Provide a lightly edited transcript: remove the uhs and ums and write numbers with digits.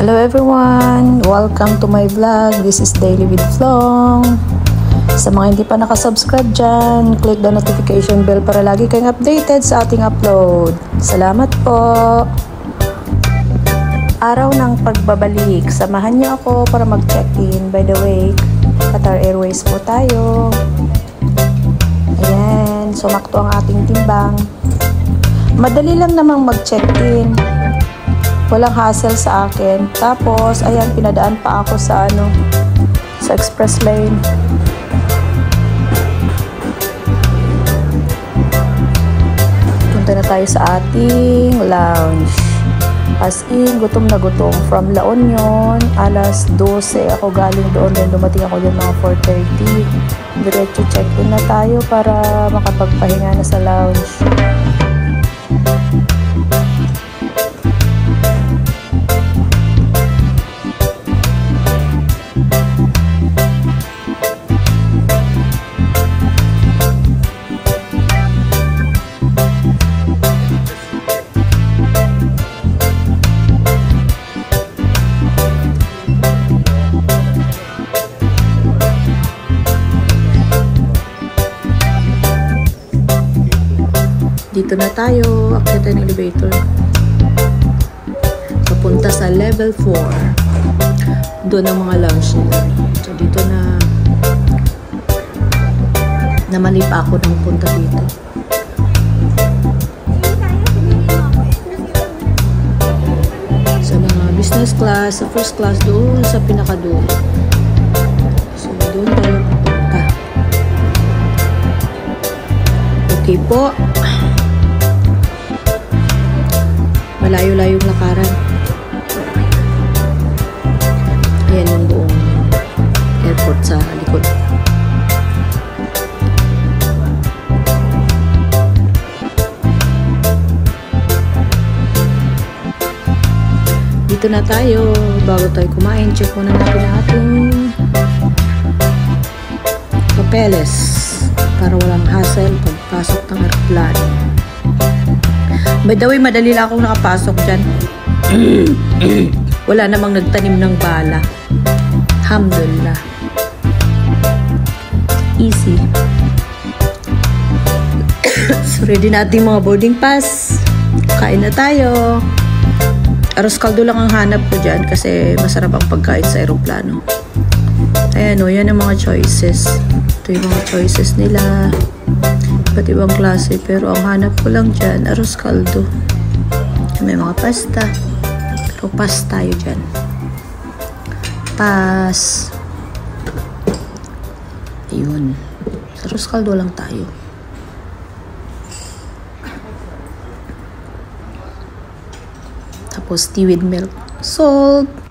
Hello everyone! Welcome to my vlog. This is Daily with Flong. Sa mga hindi pa nakasubscribe dyan, click the notification bell para lagi kayong updated sa ating upload. Salamat po! Araw ng pagbabalik. Samahan niyo ako para mag-check-in. By the way, Qatar Airways po tayo. Ayan, sumakto ang ating timbang. Madali lang namang mag-check-in. Walang hassle sa akin. Tapos, ayan, pinadaan pa ako sa sa express lane. Punta na tayo sa ating lounge. As in, gutom na gutom. From La Union, alas 12 ako galing doon. Then dumating ako dyan mga 4:30. Diretso check-in na tayo para makapagpahinga na sa lounge. Dito na tayo, akyat ng elevator. Papunta sa level 4. Doon ang mga lounge nila. So dito na mali pa ako nang punta dito. Sa mga business class, sa first class doon, sa pinakadulo. So doon tayo pupunta. Okay po. Malayo-layong lakaran. Ayan yung buong airport sa likod. Dito na tayo. Bago tayo kumain, check muna natin ang ating papeles para walang hassle pagpasok ng aeroplano. By the way, madali lang akong nakapasok dyan. Wala namang nagtanim ng bala. Alhamdulillah. Easy. So, ready na ating mga boarding pass. Kain na tayo. Arroz caldo lang ang hanap ko dyan kasi masarap ang pagkain sa aeroplano. Ayan o, yan ang mga choices. Ito yung mga choices nila. Iba't ibang klase, pero ang hanap ko lang dyan, arroz caldo. May mga pasta. Pero pass tayo dyan. Pass. Ayun. Arroz caldo lang tayo. Tapos tea with milk. Salt.